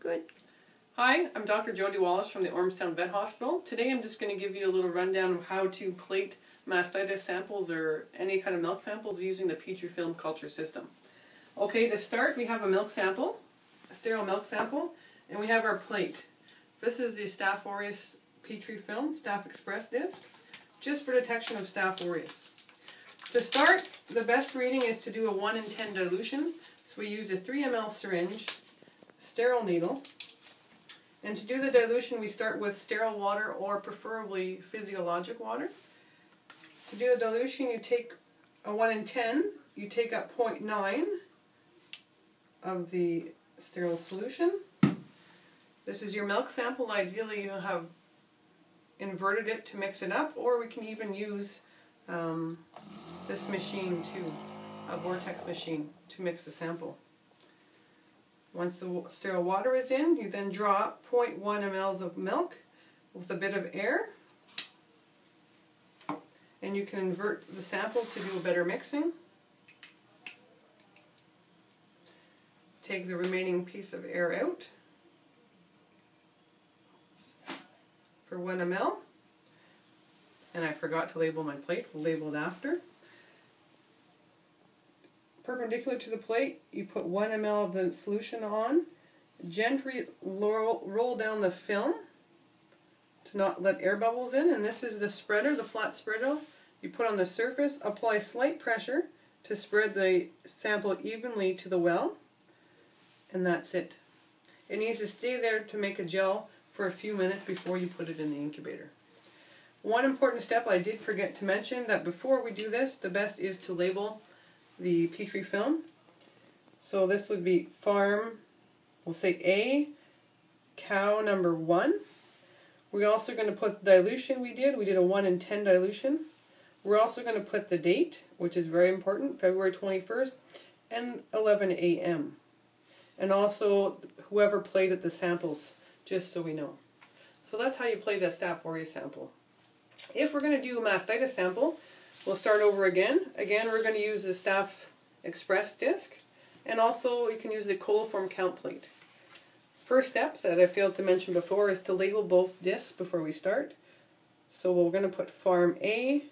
Good. Hi, I'm Dr. Jodi Wallace from the Ormstown Vet Hospital. Today I'm just going to give you a little rundown of how to plate mastitis samples or any kind of milk samples using the Petrifilm culture system. Okay, to start we have a milk sample, a sterile milk sample, and we have our plate. This is the S.aureus Petrifilm Staph Express disc, just for detection of Staph aureus. To start, the best reading is to do a 1 in 10 dilution. So we use a 3 ml syringe, sterile needle, and to do the dilution we start with sterile water or preferably physiologic water. To do the dilution you take a 1 in 10, you take up 0.9 of the sterile solution. This is your milk sample. Ideally you have inverted it to mix it up, or we can even use this machine too, a vortex machine, to mix the sample. Once the sterile water is in, you then draw 0.1 ml of milk with a bit of air, and you can invert the sample to do a better mixing. Take the remaining piece of air out for 1 ml, and I forgot to label my plate. We'll label it after. Perpendicular to the plate, you put 1 ml of the solution on, gently roll down the film to not let air bubbles in, and this is the spreader, the flat spreader you put on the surface. Apply slight pressure to spread the sample evenly to the well, and that's it. It needs to stay there to make a gel for a few minutes before you put it in the incubator. One important step I did forget to mention, that before we do this, the best is to label the Petrifilm. So this would be farm, we'll say A, cow number 1. We're also going to put the dilution we did a 1 in 10 dilution. We're also going to put the date, which is very important, February 21st, and 11 a.m. And also whoever plated the samples, just so we know. So that's how you plate a Staph aureus sample. If we're going to do a mastitis sample, we'll start over again. Again, we're going to use the Staph Express disc, and also you can use the Coliform count plate. First step that I failed to mention before is to label both discs before we start. So we're going to put farm A,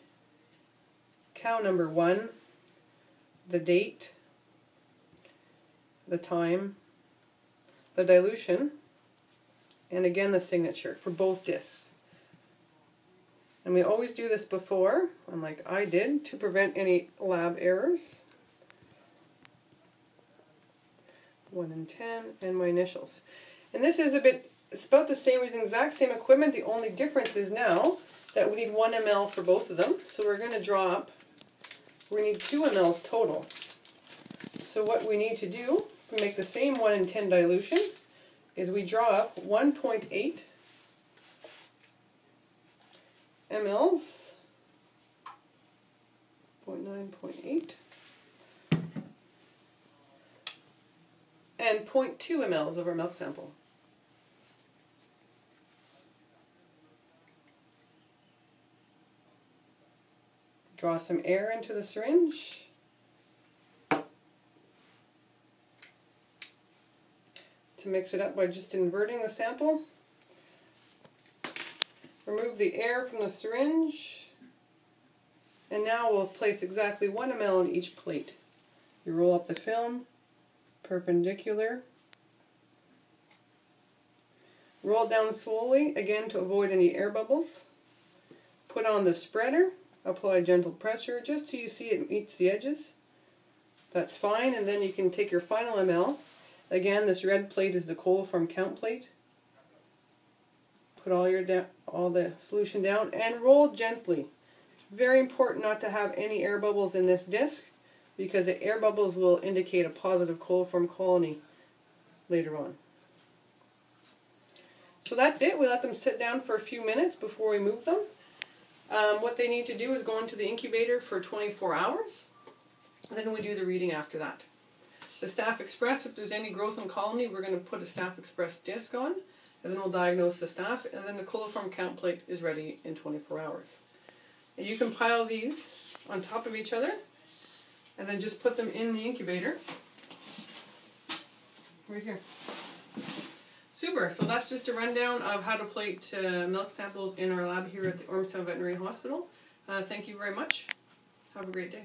cow number 1, the date, the time, the dilution, and again the signature for both discs. And we always do this before, unlike I did, to prevent any lab errors. 1 in 10, and my initials. And this is it's about the same, as the exact same equipment. The only difference is now that we need 1 ml for both of them. So we're going to draw up, we need 2 mLs total. So what we need to do to make the same 1 in 10 dilution is we draw up 1.8 mLs, 0.9, 0.8, and 0.2 mLs of our milk sample. Draw some air into the syringe. To mix it up by just inverting the sample. Remove the air from the syringe, and now we'll place exactly 1 ml on each plate. You roll up the film, perpendicular, roll down slowly, again to avoid any air bubbles. Put on the spreader, apply gentle pressure, just so you see it meets the edges. That's fine, and then you can take your final ml. Again, this red plate is the Coliform count plate. Put all the solution down and roll gently. Very important not to have any air bubbles in this disc, because the air bubbles will indicate a positive coliform colony later on. So that's it. We let them sit down for a few minutes before we move them. What they need to do is go into the incubator for 24 hours. Then we do the reading after that. The Staph Express, if there's any growth in colony, we're going to put a Staph Express disc on, and then we'll diagnose the staph, and then the Coliform count plate is ready in 24 hours. And you can pile these on top of each other, and then just put them in the incubator, right here. Super. So that's just a rundown of how to plate milk samples in our lab here at the Ormstown Veterinary Hospital. Thank you very much. Have a great day.